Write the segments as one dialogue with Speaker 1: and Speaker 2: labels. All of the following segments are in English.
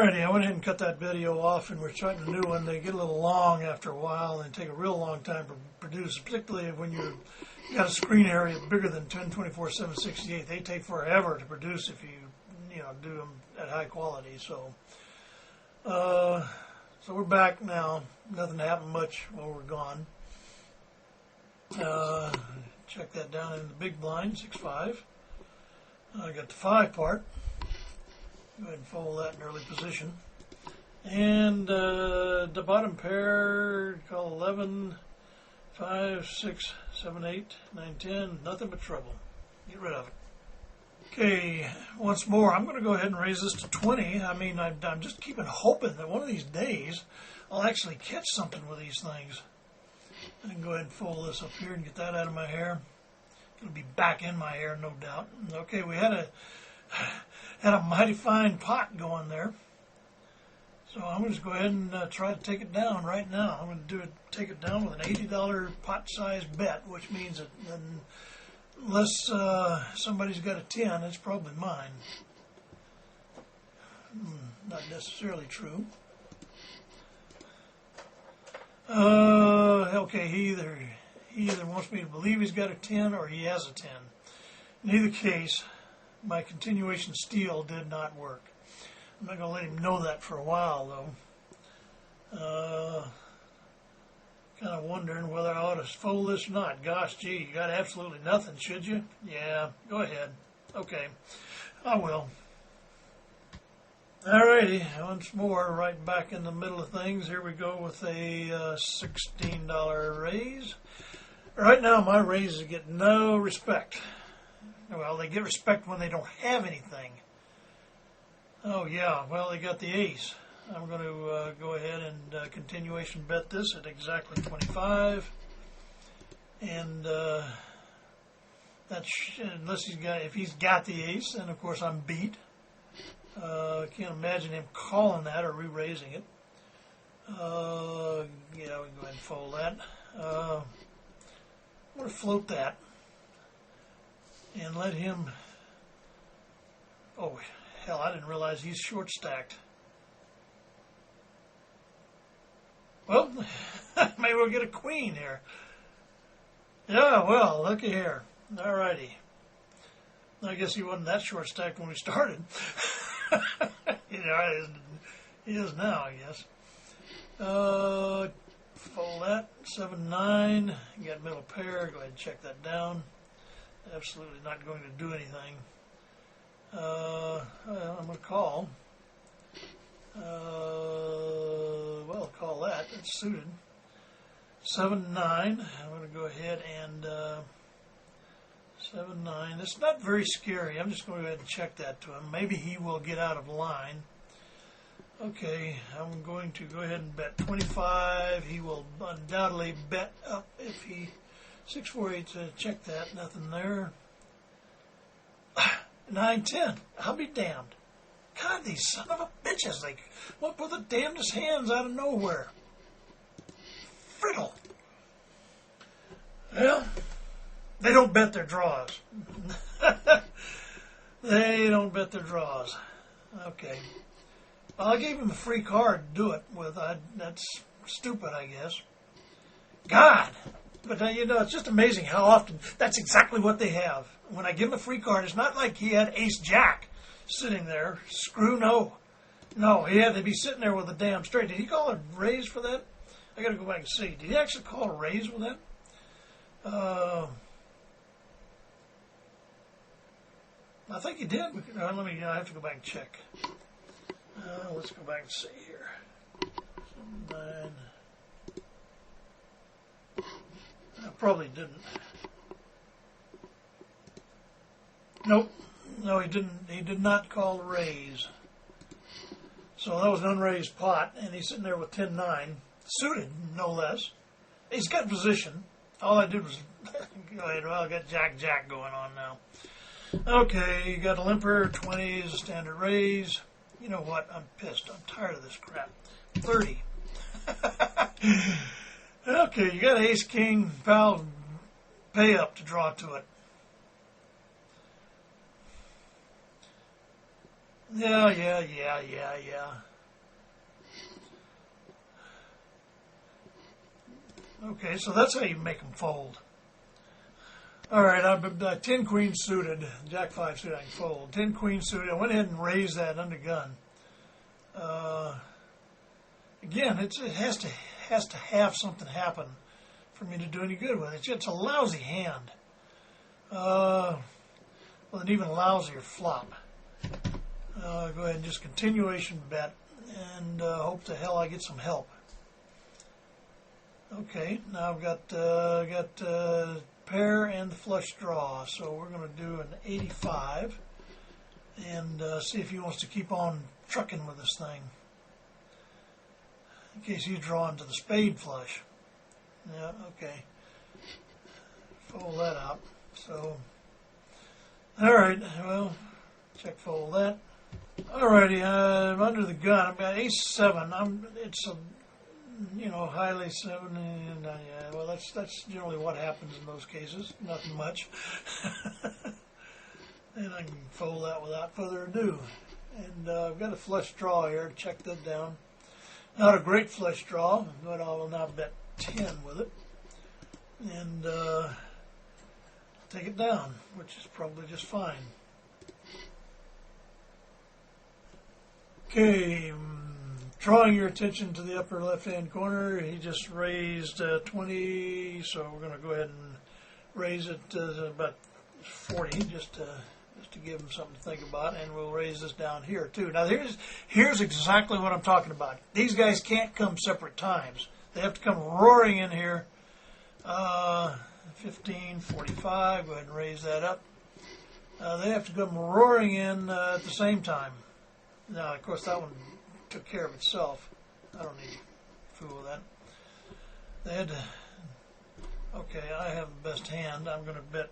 Speaker 1: Alrighty, I went ahead and cut that video off, and we're starting a new one. They get a little long after a while and take a real long time to produce, particularly when you got a screen area bigger than 1024/768. They take forever to produce if you do them at high quality. So we're back now. Nothing happened much while we're gone. Check that down in the big blind, 6-5. I got the 5 part. Go ahead and fold that in early position. And the bottom pair, call 11, 5, 6, 7, 8, 9, 10. Nothing but trouble. Get rid of it. Okay, once more, I'm going to go ahead and raise this to 20. I mean, I'm just keeping hoping that one of these days I'll actually catch something with these things. I can go ahead and fold this up here and get that out of my hair. It'll be back in my hair, no doubt. Okay, we had a mighty fine pot going there. So I'm going to go ahead and try to take it down right now. I'm going to take it down with an $80 pot-sized bet, which means that unless somebody's got a 10, it's probably mine. Not necessarily true. Okay, he either wants me to believe he's got a 10 or he has a 10. In either case, my continuation steal did not work. I'm not going to let him know that for a while, though. Kind of wondering whether I ought to fold this or not. Gosh, gee, you got absolutely nothing, should you? Yeah, go ahead. Okay, I will. Alrighty, once more, right back in the middle of things. Here we go with a $16 raise. Right now, my raises get no respect. Well, they get respect when they don't have anything. Oh, yeah, well, they got the ace. I'm going to go ahead and continuation bet this at exactly 25. And if he's got the ace, then of course I'm beat. Can't imagine him calling that or re-raising it. Yeah, we can go ahead and fold that. I'm going to float that and let him. Oh, hell, I didn't realize he's short stacked. Well, maybe we'll get a queen here. Yeah, well, looky here. All righty. I guess he wasn't that short stacked when we started. He is now, I guess. Fold that. 7-9. You got middle pair. Go ahead and check that down. Absolutely not going to do anything. Well, I'm going to call. Well, call that. That's suited. 7-9. I'm going to go ahead and 7-9. It's not very scary. I'm just going to go ahead and check that to him. Maybe he will get out of line. Okay, I'm going to go ahead and bet 25. He will undoubtedly bet up if he 6-4-8. Check that. Nothing there. 9-10. I'll be damned. God, these son of a bitches, they come up with the damnedest hands out of nowhere. Friddle. Well, they don't bet their draws. They don't bet their draws. Okay. Well, I gave him a free card to do it with. That's stupid, I guess. God. But, it's just amazing how often that's exactly what they have. When I give him a free card, it's not like he had ace-jack sitting there. Screw no. No, he had to be sitting there with a damn straight. Did he call a raise for that? I got to go back and see. Did he actually call a raise with that? I think he did. I have to go back and check. Let's go back and see here. 9. I probably didn't. Nope. No, he didn't. He did not call a raise. So that was an unraised pot, and he's sitting there with 10-9, suited, no less. He's got position. All I did was go ahead. Well, I got Jack going on now. Okay, you got a limper. 20 is a standard raise. You know what? I'm pissed. I'm tired of this crap. 30. Okay, you got ace, king, pal, pay up to draw to it. Yeah. Okay, so that's how you make them fold. All right, I'm 10 queen suited, Jack 5 suited, I can fold. 10 queen suited, I went ahead and raised that under gun. Again, it has to have something happen for me to do any good with it. It's a lousy hand. With an even lousier flop. Go ahead and just continuation bet and hope to hell I get some help. Okay, now I've got pair and the flush draw, so we're going to do an 85 and see if he wants to keep on trucking with this thing. In case he's drawn to the spade flush. Yeah, okay. Fold that out. So, all right, well, check fold that. Alrighty, I'm under the gun. I've got ace 7. It's a, highly 7, and yeah, well, that's generally what happens in those cases. Nothing much. And I can fold that without further ado. And I've got a flush draw here. Check that down. Not a great flush draw, but I will now bet 10 with it. And take it down, which is probably just fine. Okay, drawing your attention to the upper left-hand corner, he just raised 20, so we're going to go ahead and raise it to about 40, just to give him something to think about, and we'll raise this down here too. Now here's exactly what I'm talking about. These guys can't come separate times. They have to come roaring in here. 15, 45, go ahead and raise that up. They have to come roaring in at the same time. Now, of course, that one took care of itself. I don't need to fool with that. They had to... Okay, I have the best hand. I'm going to bet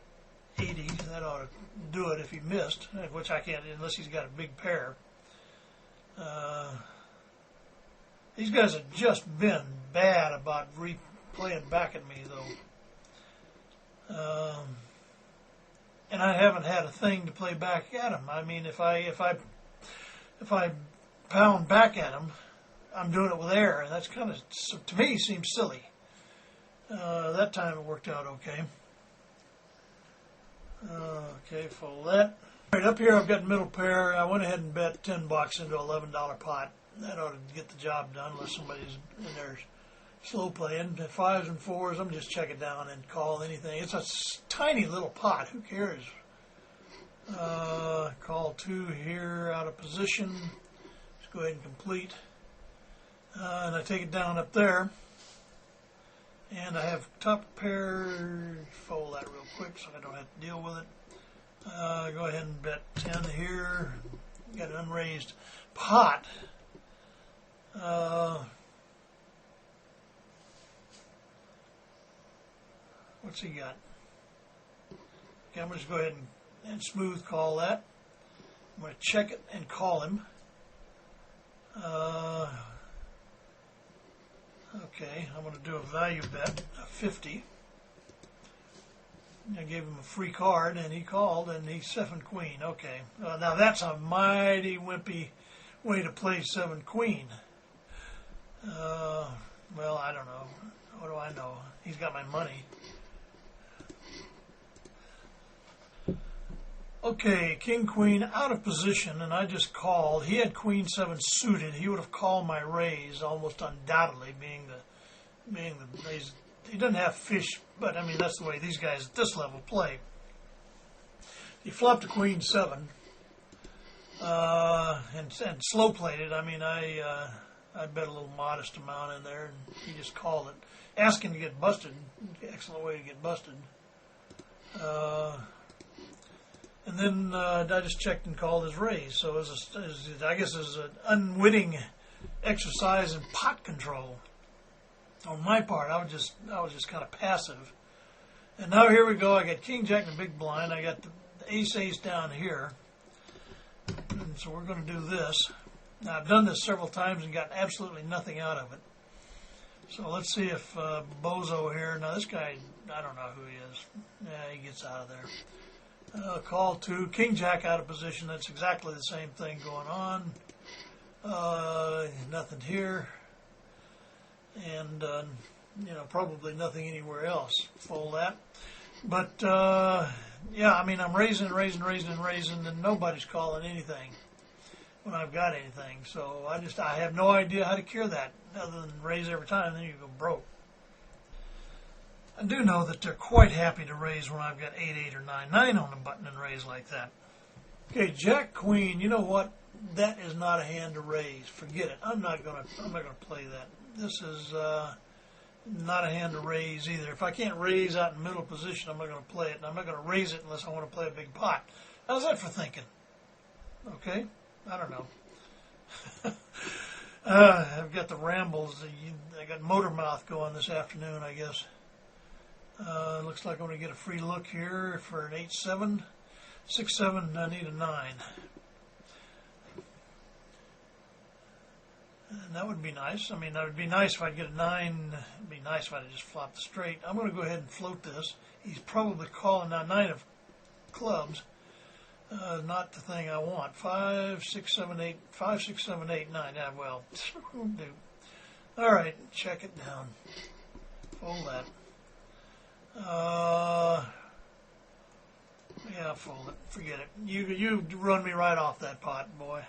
Speaker 1: 80. That ought to do it if he missed, which I can't unless he's got a big pair. These guys have just been bad about replaying back at me, though. And I haven't had a thing to play back at him. I mean, if I pound back at him, I'm doing it with air, and that's kind of, to me, seems silly. That time it worked out okay. Okay, fold that. All right, up here I've got middle pair. I went ahead and bet $10 into an $11 pot. That ought to get the job done unless somebody's in there slow playing. 5s and 4s, I'm just checking down and call anything. It's a tiny little pot. Who cares? Call 2 here out of position. Let's go ahead and complete. And I take it down up there. And I have top pair. Fold that real quick so I don't have to deal with it. Go ahead and bet 10 here. Got an unraised pot. What's he got? Okay, I'm going to just go ahead and smooth call that. I'm going to check it and call him. Okay, I'm going to do a value bet of 50. I gave him a free card, and he called, and he 7 queen. Okay, now that's a mighty wimpy way to play 7 queen. Well, I don't know. What do I know? He's got my money. Okay, king, queen, out of position, and I just called. He had queen 7 suited. He would have called my raise almost undoubtedly, being the he doesn't have fish, but I mean that's the way these guys at this level play. He flopped a queen 7 and slow played it. I mean I bet a little modest amount in there, and he just called it, asking to get busted. Excellent way to get busted. And then I just checked and called his raise. So I guess it was an unwitting exercise in pot control on my part. I was just kind of passive. And now here we go. I got king jack in the big blind. I got the ace down here. And so we're going to do this. Now I've done this several times and got absolutely nothing out of it. So let's see if Bozo here. Now this guy, I don't know who he is. Yeah, he gets out of there. Call two, king jack out of position. That's exactly the same thing going on. Nothing here, and probably nothing anywhere else. Fold that. But yeah, I mean, I'm raising, and nobody's calling anything when I've got anything. So I have no idea how to cure that other than raise every time, then you go broke. I do know that they're quite happy to raise when I've got 8-8 or 9-9 on the button and raise like that. Okay, Jack Queen. You know what? That is not a hand to raise. Forget it. I'm not gonna play that. This is not a hand to raise either. If I can't raise out in middle position, I'm not going to play it, and I'm not going to raise it unless I want to play a big pot. How's that for thinking? Okay, I don't know. I've got the rambles. I got motor mouth going this afternoon, I guess. Looks like I'm going to get a free look here for an 8-7. 6-7, I need a 9. And that would be nice. I mean, that would be nice if I'd get a 9. It'd be nice if I'd just flop the straight. I'm going to go ahead and float this. He's probably calling now 9 of clubs. Not the thing I want. 5, 6, 7, 8. 5, 6, 7, 8, 9. Yeah, well, dude. All right, check it down. Fold that. Yeah, fold it. Forget it. You run me right off that pot, boy.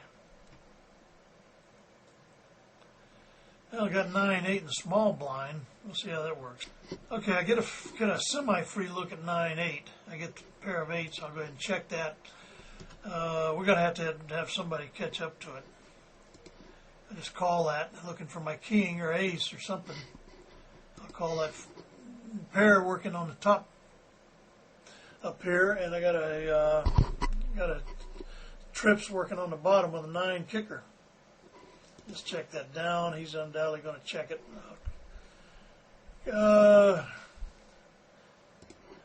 Speaker 1: Well, I got 9-8 in the small blind. We'll see how that works. Okay, I get a semi-free look at 9-8. I get a pair of 8s. I'll go ahead and check that. We're going to have somebody catch up to it. I just call that, looking for my king or ace or something. I'll call that pair working on the top up here, and I got a trips working on the bottom with a 9 kicker. Just check that down. He's undoubtedly going to check it.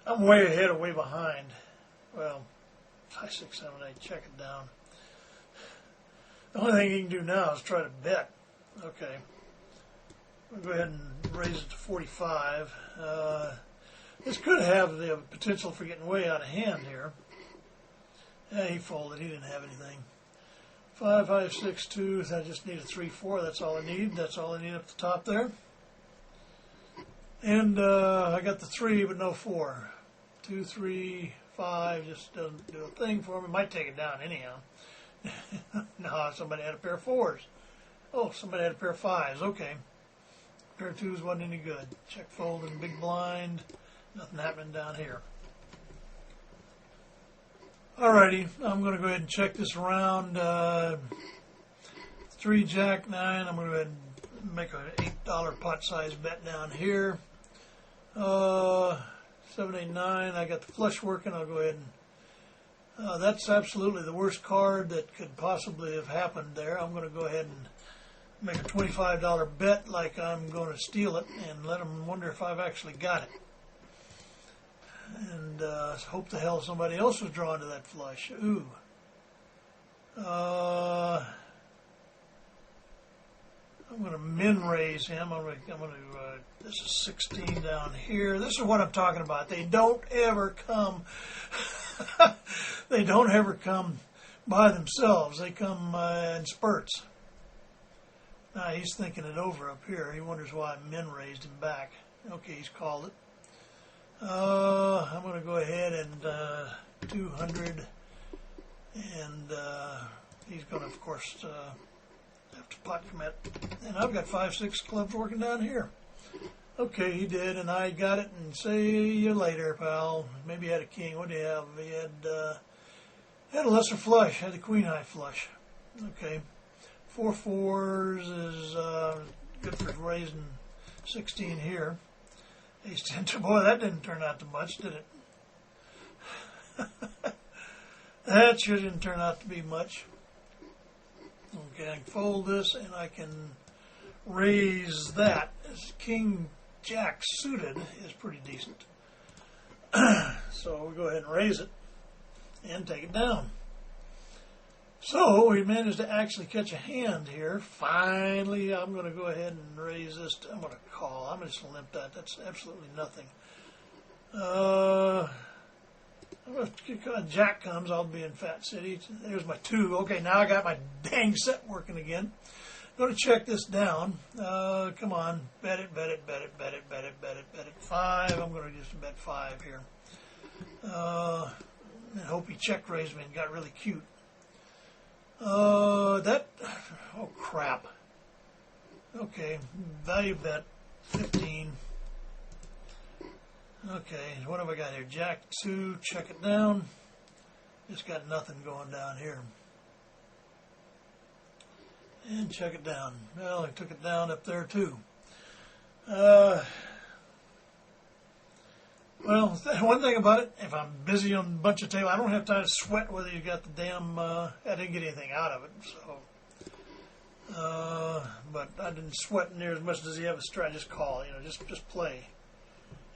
Speaker 1: I'm way ahead or way behind. Well, 5, 6, 7, 8. Check it down. The only thing you can do now is try to bet. Okay. We'll go ahead and raise it to 45. This could have the potential for getting way out of hand here. Yeah, he folded. He didn't have anything. 5, 5, 6, 2. I just need a 3, 4. That's all I need. That's all I need up the top there. And I got the 3, but no 4. 2, 3, 5. Just doesn't do a thing for me. Might take it down anyhow. No, somebody had a pair of 4s. Oh, somebody had a pair of 5s. Okay. Pair of 2s wasn't any good. Check fold in big blind. Nothing happening down here. Alrighty, I'm going to go ahead and check this around. 3 Jack 9. I'm going to go ahead and make an $8 pot size bet down here. 7, 8, 9. I got the flush working. I'll go ahead and. That's absolutely the worst card that could possibly have happened there. I'm going to go ahead and make a $25 bet like I'm going to steal it and let them wonder if I've actually got it. And hope the hell somebody else was drawn to that flush. Ooh. I'm going to min raise him. This is 16 down here. This is what I'm talking about. They don't ever come. They don't ever come by themselves. They come in spurts. Now he's thinking it over up here. He wonders why I min raised him back. Okay, he's called it. I'm going to go ahead and 200, and he's going to, of course, have to pot commit. And I've got 5, 6 clubs working down here. Okay, he did, and I got it, and see you later, pal. Maybe he had a king. What do you have? He had a lesser flush, had a queen high flush. Okay. 4 4s is good for raising 16 here. Ace 10, boy, that didn't turn out to much, did it? That sure didn't turn out to be much. Okay, I can fold this, and I can raise that. This King Jack suited is pretty decent. So we'll go ahead and raise it and take it down. So we managed to actually catch a hand here. Finally, I'm going to go ahead and raise this. I'm going to call. I'm going to just limp that. That's absolutely nothing. Jack comes, I'll be in Fat City. There's my 2. Okay, now I got my dang set working again. Going to check this down. Come on, bet it. 5. I'm going to just bet 5 here. And hope he check raised me and got really cute. Oh crap. Okay, value bet 15. Okay, what have I got here? Jack 2, check it down. Just got nothing going down here. And check it down. Well, I took it down up there too. Well, one thing about it, if I'm busy on a bunch of tables, I don't have time to sweat whether you got the damn, I didn't get anything out of it, so. But I didn't sweat near as much as you have a strike. Just call, just play.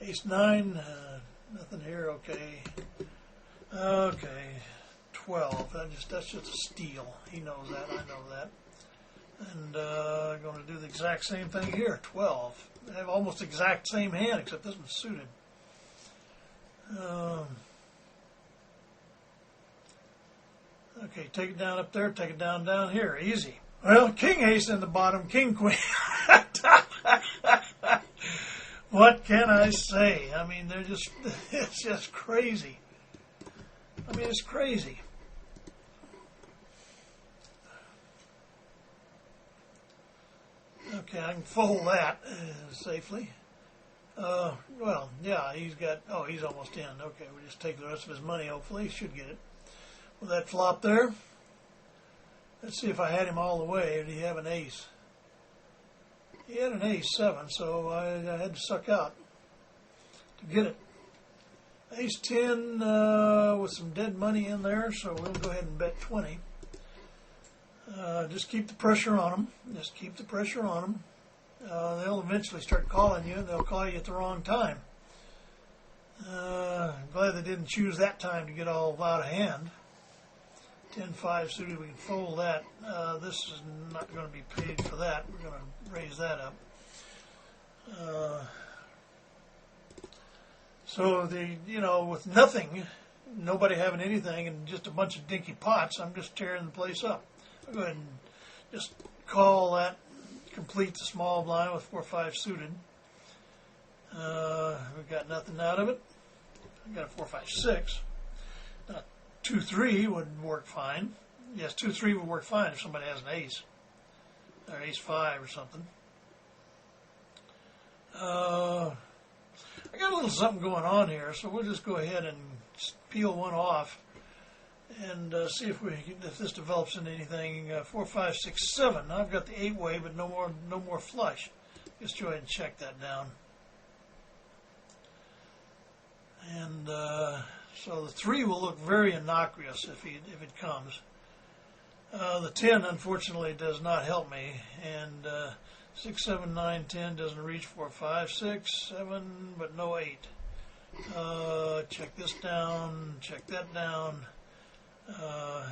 Speaker 1: Ace 9, nothing here, okay. Okay, 12, that's just a steal. He knows that, I know that. And I'm going to do the exact same thing here, 12. I have almost exact same hand, except this one's suited. Okay, take it down up there, take it down here, easy. Well, king ace in the bottom, king queen. What can I say? I mean, it's just crazy. I mean, it's crazy. Okay, I can fold that safely. Well, yeah, he's almost in. Okay, we'll just take the rest of his money, hopefully. He should get it. With that flop there, let's see if I had him all the way, or did he have an ace? He had an ace 7, so I had to suck out to get it. Ace 10 with some dead money in there, so we'll go ahead and bet 20. Just keep the pressure on them. Just keep the pressure on them. They'll eventually start calling you, and they'll call you at the wrong time. I'm glad they didn't choose that time to get all out of hand. 10-5 suited, we can fold that. This is not going to be paid for that. We're going to raise that up. So with nothing, nobody having anything, and just a bunch of dinky pots, I'm just tearing the place up. I'll go ahead and just call that, complete the small blind with 4-5 suited. We've got nothing out of it. I've got a 4-5-6. Now, 2-3 would work fine. Yes, 2-3 would work fine if somebody has an ace. Or ace 5 or something. I got a little something going on here, so we'll just go ahead and peel one off and see if this develops into anything. 4, 5, 6, 7. Now I've got the 8-way, but no more flush. Just go ahead and check that down. And so the 3 will look very innocuous if it comes. The 10, unfortunately, does not help me, and 6, 7, 9, 10 doesn't reach 4, 5, 6, 7, but no 8. Check this down, check that down.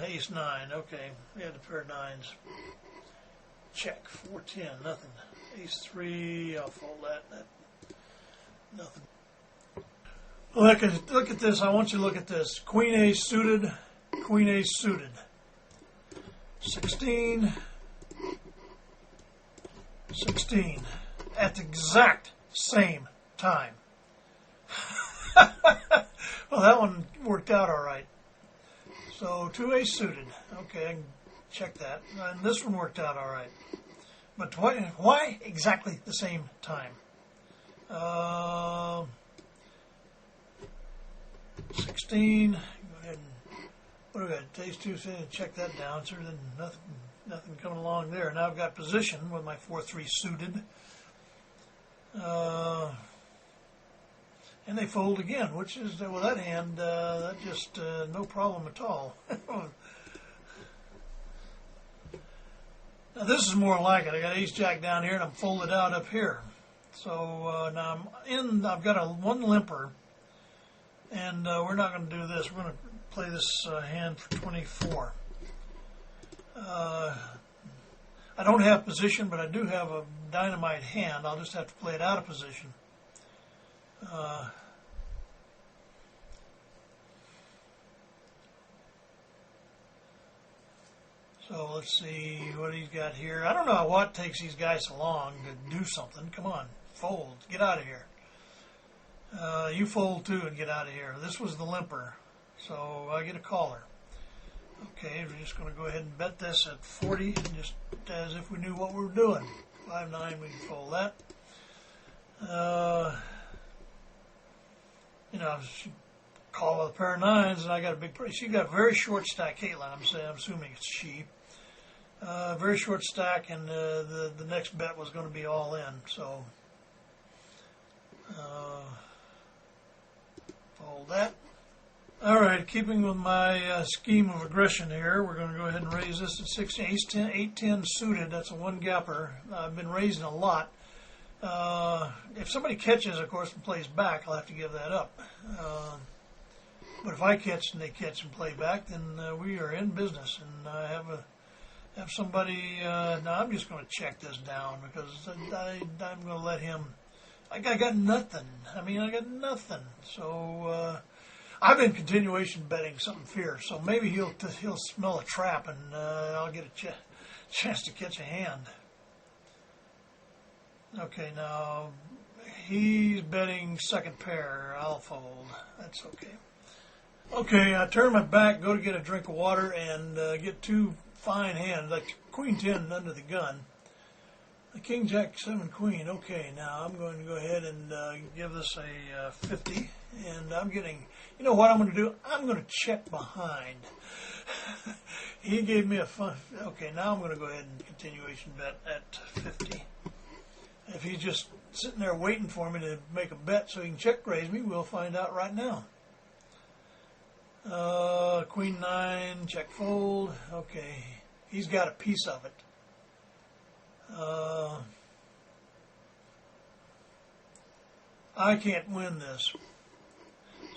Speaker 1: Ace 9, okay, we had a pair of 9s. Check, 4, 10, nothing. Ace 3, I'll fold that, nothing. Look at this, I want you to look at this. Queen Ace suited, Queen Ace suited. 16, 16, at the exact same time. Well, that one worked out all right. So 2 ace suited. Okay, I can check that. And this one worked out all right. But why exactly the same time? 16. Go ahead and what do we got? Ace 2. Check that down. So then nothing coming along there. Now I've got position with my 4-3 suited. And they fold again, which is, well, that hand, that just no problem at all. Now this is more like it. I got ace jack down here, and I'm folded out up here. So now I've got one limper, and we're not going to do this. We're going to play this hand for 24. I don't have position, but I do have a dynamite hand. I'll just have to play it out of position. 24. So let's see what he's got here. I don't know what takes these guys so long to do something. Come on, fold. Get out of here. You fold too and get out of here. This was the limper, so I get a caller. Okay, we're just going to go ahead and bet this at 40, just as if we knew what we were doing. 5-9, we can fold that. She called with a pair of nines, and I got a big price. She got a very short stack, Caitlin. I'm assuming it's she. Very short stack, and the next bet was going to be all in. So fold that. All right, keeping with my scheme of aggression here, we're going to go ahead and raise this at 16, 8-10 suited. That's a one gapper. I've been raising a lot. If somebody catches, of course, and plays back, I'll have to give that up. But if I catch and they catch and play back, then we are in business. And I have somebody. Now I'm just going to check this down because I'm going to let him. I got nothing. I got nothing. So I've been continuation betting something fierce. So maybe he'll smell a trap and I'll get a chance to catch a hand. Okay, now he's betting second pair. I'll fold. That's okay. Okay, I turn my back, go to get a drink of water, and get two fine hands, like Queen 10 under the gun. The King, Jack, 7, Queen. Okay, now I'm going to go ahead and give this a 50, and I'm getting, you know what I'm going to do? I'm going to check behind. He gave me a fun, okay, now I'm going to go ahead and continuation bet at 50. If he's just sitting there waiting for me to make a bet so he can check raise me, we'll find out right now. Queen 9, check fold. Okay, he's got a piece of it. I can't win this.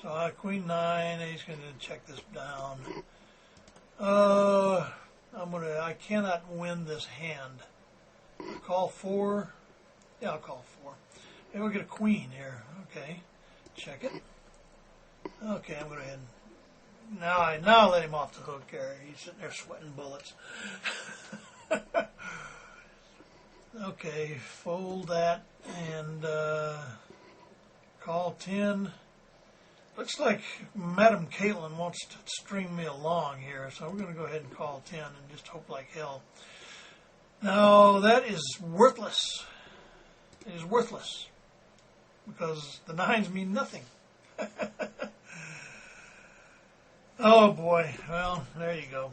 Speaker 1: So Queen 9, he's going to check this down. I cannot win this hand. I'll call 4. Yeah, I'll call 4. Maybe we'll get a queen here. Okay, check it. Okay, I'm going to go ahead and now I'll let him off the hook there. He's sitting there sweating bullets. Okay, fold that and call 10. Looks like Madam Caitlin wants to string me along here, so we're going to go ahead and call 10 and just hope like hell. Now, that is worthless. It is worthless because the nines mean nothing. Oh boy, well, there you go.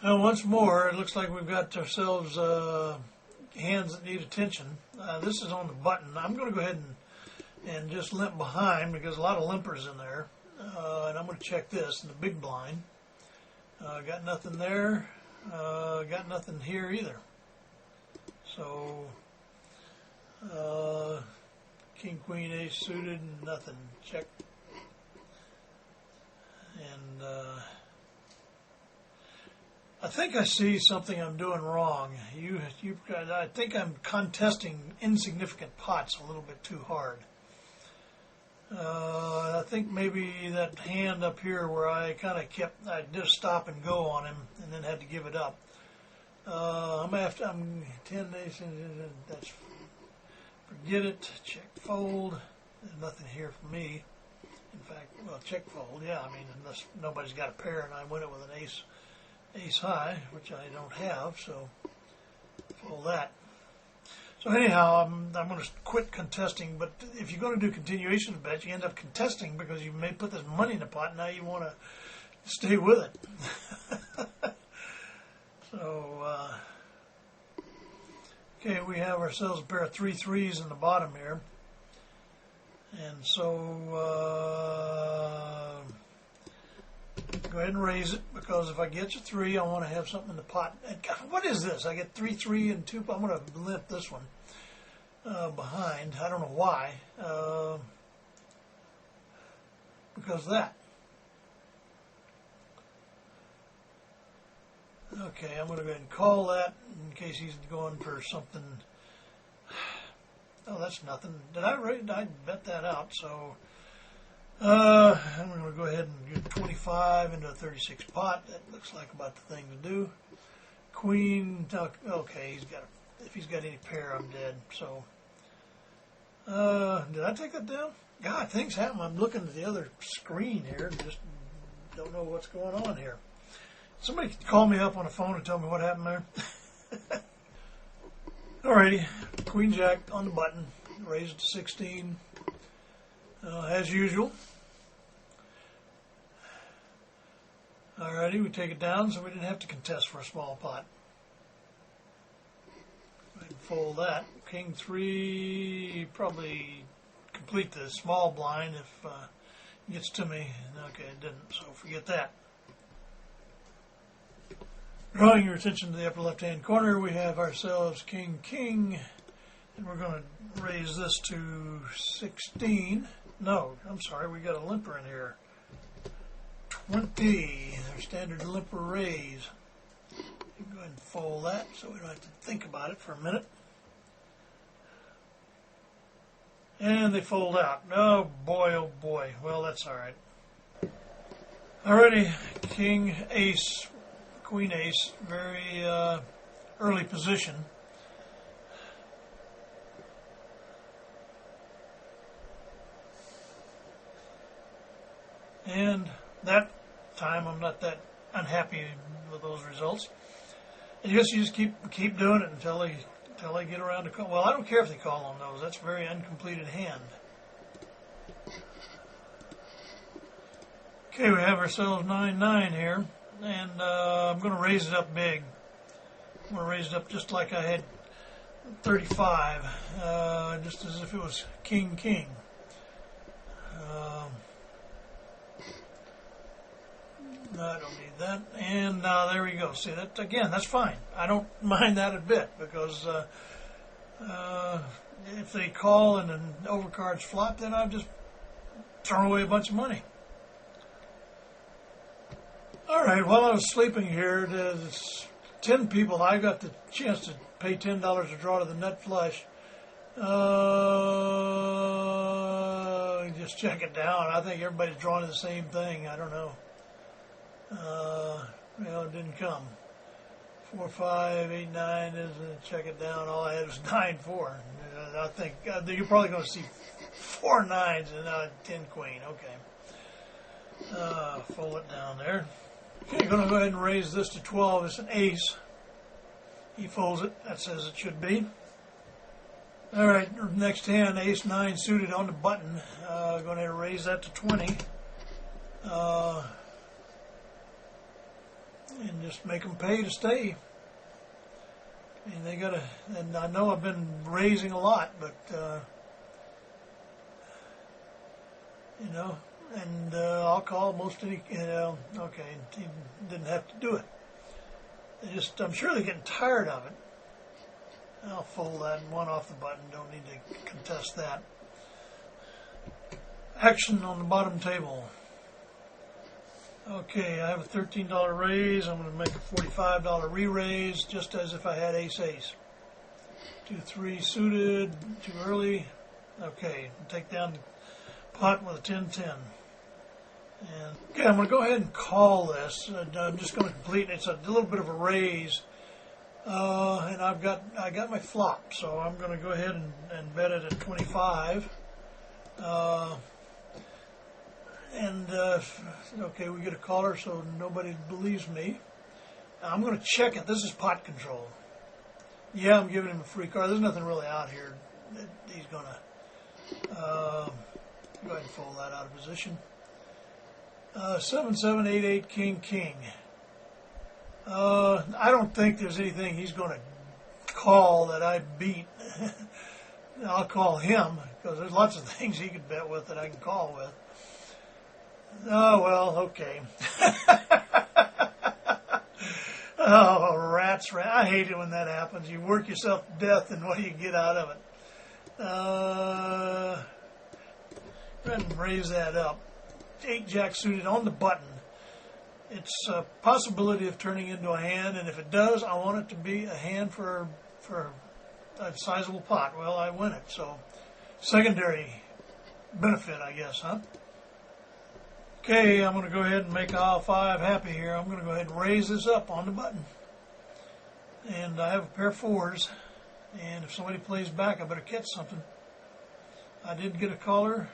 Speaker 1: Well, once more, it looks like we've got ourselves hands that need attention. This is on the button. I'm going to go ahead and just limp behind because a lot of limpers in there. And I'm going to check this in the big blind. Got nothing there. Got nothing here either. So, King, Queen, Ace suited, nothing. Check. And I think I see something I'm doing wrong. I think I'm contesting insignificant pots a little bit too hard. I think maybe that hand up here where I kind of I did a stop and go on him and then had to give it up. I'm 10 days, that's, forget it, check fold, there's nothing here for me. In fact, well, check fold, yeah, unless nobody's got a pair and I win it with an ace high, which I don't have, so fold that. So anyhow, I'm going to quit contesting, but if you're going to do continuation bets, you end up contesting because you may put this money in the pot, and now you want to stay with it. So, okay, we have ourselves a pair of 3 3s in the bottom here. And so, go ahead and raise it, because if I get you 3, I want to have something in the pot. And God, what is this? I get 3 3 and 2. I'm going to limp this one behind. I don't know why. Because of that. Okay, I'm going to go ahead and call that in case he's going for something. Oh, that's nothing. I bet that out, so I'm going to go ahead and get 25 into a 36 pot. That looks like about the thing to do. Queen, okay, if he's got any pair, I'm dead. So, did I take that down? God, things happen. I'm looking at the other screen here and just don't know what's going on here. Somebody call me up on the phone and tell me what happened there. Alrighty, Queen Jack on the button, raise it to 16, as usual. Alrighty, we take it down so we didn't have to contest for a small pot. Go ahead and fold that. King 3, probably complete the small blind if it gets to me. Okay, it didn't, so forget that. Drawing your attention to the upper left-hand corner, we have ourselves King, King, and we're going to raise this to 16. No, I'm sorry, we got a limper in here. 20, our standard limper raise. Go ahead and fold that so we don't have to think about it for a minute. And they fold out. Oh boy, well that's alright. Alrighty, King, Ace, Queen, Ace, very early position. And that time I'm not that unhappy with those results. I guess you just keep doing it until they get around to call. Well, I don't care if they call on those. That's a very uncompleted hand. Okay, we have ourselves 9-9 here, and I'm going to raise it up big. I'm going to raise it up just like I had 35, just as if it was King, King. No, I don't need that. And there we go. See, that again, that's fine. I don't mind that a bit because if they call and an overcard's flop, then I've just thrown away a bunch of money. All right, while I was sleeping here, there's 10 people. I got the chance to pay $10 to draw to the nut flush. Just check it down. I think everybody's drawing the same thing. I don't know. Well, it didn't come. 4, 5, 8, 9. Check it down. All I had was 9, 4. I think you're probably going to see 4 9s and 10 queen. Okay. Fold it down there. Okay, I'm going to go ahead and raise this to 12. It's an ace. He folds it. That says it should be. All right, next hand, ace 9 suited on the button. Going to raise that to 20. And just make them pay to stay. I mean, they gotta, and I know I've been raising a lot, but, you know, and I'll call most any, okay, he didn't have to do it. I'm sure they're getting tired of it. I'll fold that and one off the button, don't need to contest that. Action on the bottom table. Okay, I have a $13 raise. I'm going to make a $45 re-raise, just as if I had ace-ace. 2-3 suited, too early. Okay, take down the pot with a 10-10. And okay, I'm going to go ahead and call this. I'm just going to complete. It's a little bit of a raise, and I got my flop, so I'm going to go ahead and bet it at 25. Okay, we get a caller, so nobody believes me. I'm going to check it. This is pot control. Yeah, I'm giving him a free card. There's nothing really out here that he's going to go ahead and fold that out of position. 7, 7, 8, 8, king, king. I don't think there's anything he's going to call that I beat. I'll call him because there's lots of things he could bet with that I can call with. Oh, well, okay. Oh, rats. I hate it when that happens. You work yourself to death, and what do you get out of it? Go ahead and raise that up. 8 jack suited on the button. It's a possibility of turning into a hand, and if it does, I want it to be a hand for a sizable pot. Well, I win it, so secondary benefit, I guess, huh? Okay, I'm going to go ahead and make aisle 5 happy here. I'm going to go ahead and raise this up on the button. And I have a pair of 4s. And if somebody plays back, I better catch something. I did get a caller.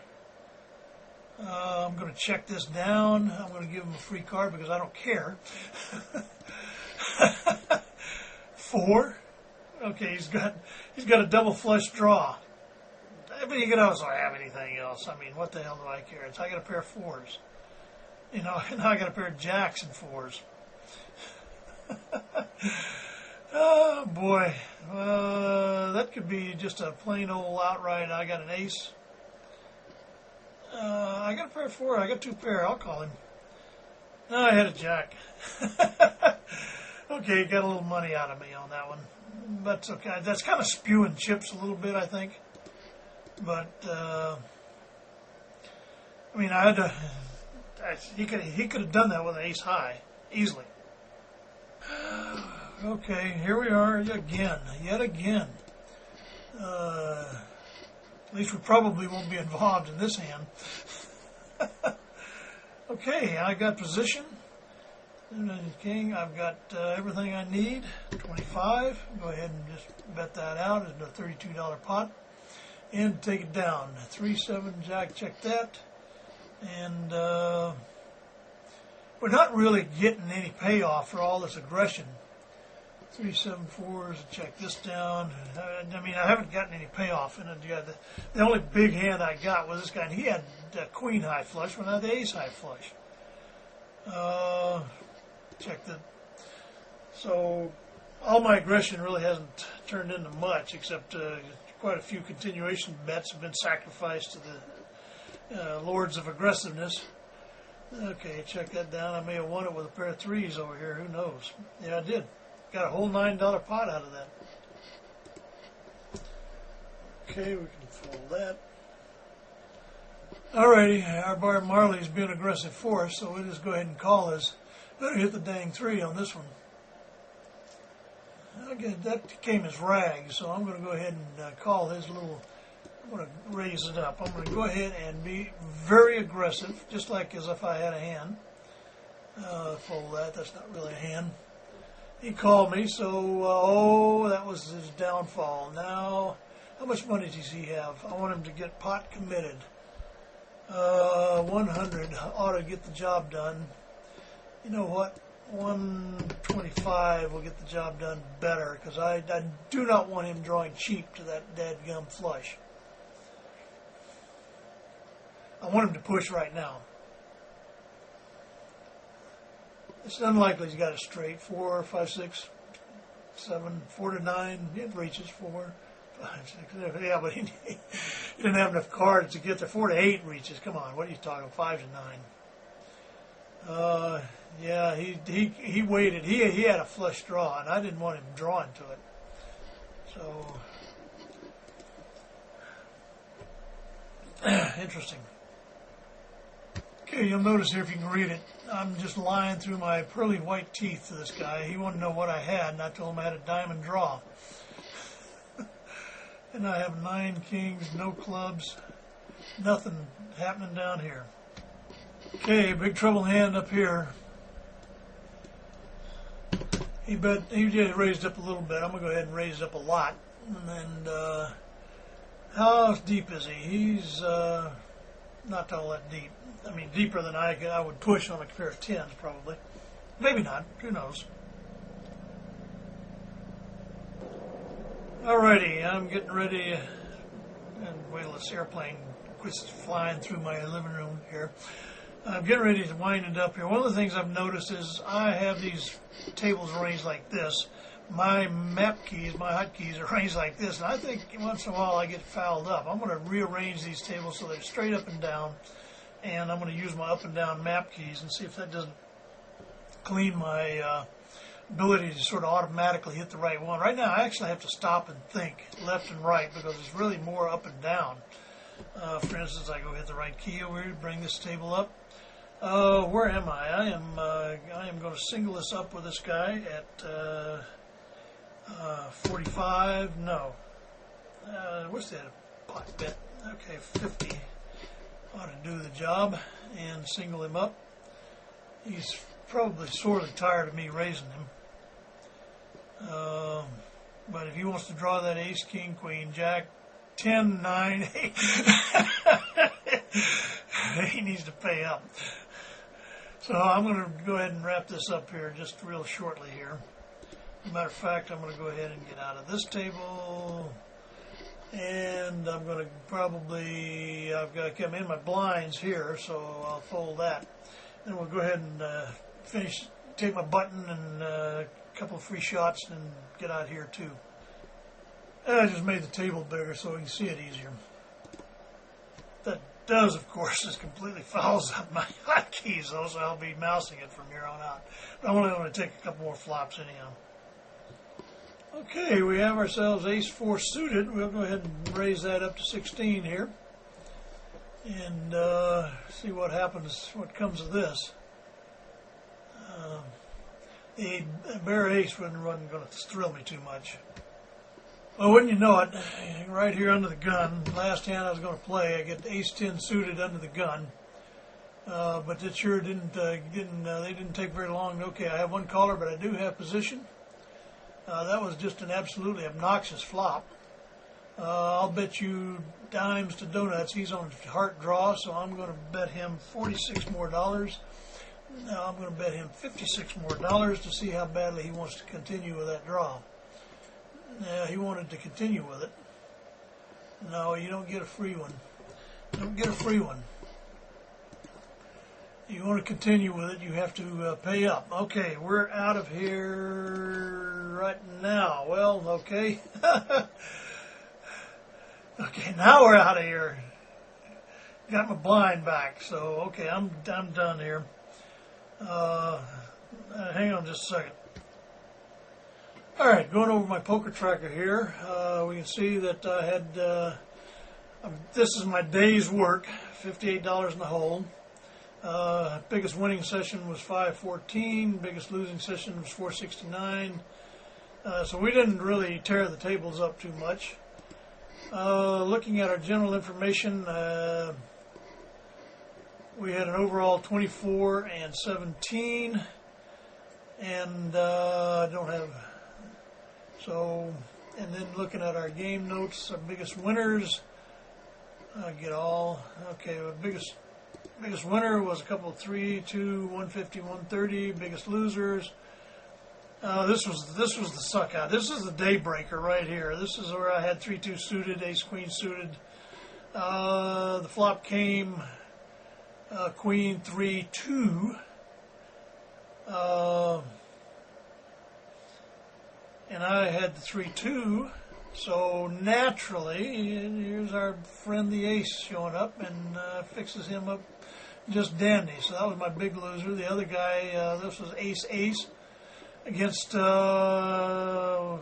Speaker 1: I'm going to check this down. I'm going to give him a free card because I don't care. 4. Okay, he's got a double flush draw. But he could also have anything else. I mean, what the hell do I care? I got a pair of 4s. You know, now I got a pair of jacks and 4s. Oh boy, that could be just a plain old outright. I got an ace. I got a pair of 4. I got 2 pair. I'll call him. No, I had a jack. Okay, got a little money out of me on that one. That's okay. That's kind of spewing chips a little bit, I think. But I mean, I had to. He could have done that with an ace high easily. Okay, here we are yet again. At least we probably won't be involved in this hand. Okay, I got position. King, I've got everything I need. 25. Go ahead and just bet that out. It's a $32 pot. And take it down. 3-7 jack, check that. And we're not really getting any payoff for all this aggression. 3-7-4s, check this down. I mean, I haven't gotten any payoff in it. The only big hand I got was this guy, and he had queen high flush when I had the ace high flush. Check that. So all my aggression really hasn't turned into much, except quite a few continuation bets have been sacrificed to the lords of aggressiveness. Okay, check that down. I may have won it with a pair of 3s over here. Who knows? Yeah, I did. Got a whole $9 pot out of that. Okay, we can fold that. Alrighty, our bar Marley's been aggressive for us, so we'll just go ahead and call this. Better hit the dang 3 on this one. Okay, that came as rags, so I'm going to go ahead and call his little. I'm going to raise it up. I'm going to go ahead and be very aggressive, just like as if I had a hand. Fold that. That's not really a hand. He called me, so that was his downfall. Now, how much money does he have? I want him to get pot committed. 100 ought to get the job done. You know what? 125 will get the job done better, because I do not want him drawing cheap to that dadgum flush. I want him to push right now. It's unlikely he's got a straight. 4, 5, 6, 7, 4 to 9. It reaches 4, 5, 6. Yeah, but he didn't have enough cards to get there. 4 to 8 reaches. Come on, what are you talking? 5 to 9. Yeah, he waited. He had a flush draw, and I didn't want him drawing to it. So interesting. Okay, you'll notice here if you can read it, I'm just lying through my pearly white teeth to this guy. He wanted to know what I had, and I told him I had a diamond draw. And I have 9 kings, no clubs, nothing happening down here. Okay, big trouble hand up here. He just raised up a little bit. I'm going to go ahead and raise up a lot. And how deep is he? He's not all that deep. I mean, deeper than I would push on a pair of 10s, probably. Maybe not. Who knows? Alrighty, I'm getting ready. And wait till this airplane quits flying through my living room here. I'm getting ready to wind it up here. One of the things I've noticed is I have these tables arranged like this. My map keys, my hotkeys are arranged like this. And I think once in a while I get fouled up. I'm going to rearrange these tables so they're straight up and down. And I'm going to use my up and down map keys and see if that doesn't clean my ability to sort of automatically hit the right one. Right now I actually have to stop and think left and right because it's really more up and down. For instance, I go hit the right key over here, bring this table up. Where am I? I am going to single this up with this guy at 45. No. What's that pot bet? Okay, 50. ought to do the job and single him up. He's probably sorely tired of me raising him. But if he wants to draw that ace, king, queen, jack, 10, 9, 8, he needs to pay up. So I'm going to go ahead and wrap this up here just real shortly here. As a matter of fact, I'm going to go ahead and get out of this table. And I'm going to probably, I'm in my blinds here, so I'll fold that. Then we'll go ahead and finish, take my button and a couple of free shots and get out here too. And I just made the table bigger so we can see it easier. That does, of course, is completely fouls up my hotkeys though, so I'll be mousing it from here on out. But I'm only going to take a couple more flops anyhow. Okay, we have ourselves ace-4 suited. We'll go ahead and raise that up to 16 here. And see what happens, what comes of this. The bare ace wasn't going to thrill me too much. Well, wouldn't you know it, right here under the gun, last hand I was going to play, I get ace-10 suited under the gun. But it sure they didn't take very long. Okay, I have one caller, but I do have position. That was just an absolutely obnoxious flop. I'll bet you dimes to donuts. He's on heart draw, so I'm going to bet him $46 more. Now I'm going to bet him $56 more to see how badly he wants to continue with that draw. He wanted to continue with it. No, you don't get a free one. You don't get a free one. You want to continue with it, you have to pay up. Okay, we're out of here right now. Well, okay. Okay, now we're out of here. Got my blind back, so okay, I'm done here. Hang on just a second. All right, going over my poker tracker here, we can see that I had, this is my day's work, $58 in the hole. Biggest winning session was 514, biggest losing session was 469. So we didn't really tear the tables up too much. Looking at our general information, we had an overall 24 and 17, and I don't have, so, and then looking at our game notes, our biggest winners, I get all, okay, the biggest winner was a couple of 3, 2, 150, 130. Biggest losers. This was the suck out. This is the daybreaker right here. This is where I had 3-2 suited, ace queen suited. The flop came queen 3-2. And I had the 3-2. So naturally, here's our friend the ace showing up and fixes him up just dandy. So that was my big loser. The other guy, this was ace-ace against, 9-9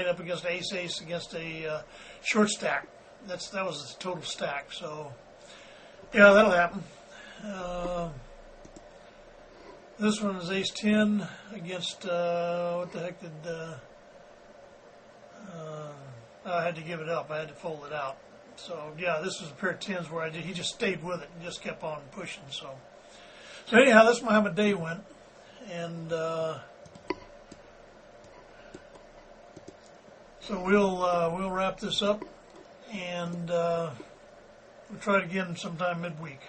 Speaker 1: up against ace-ace against a short stack. That was the total stack. So, yeah, that'll happen. This one is ace-10 against, what the heck did, I had to give it up. I had to fold it out. So, yeah, this was a pair of 10s where he just stayed with it and just kept on pushing. So anyhow, that's how my day went. And so we'll wrap this up, and we'll try it again sometime midweek.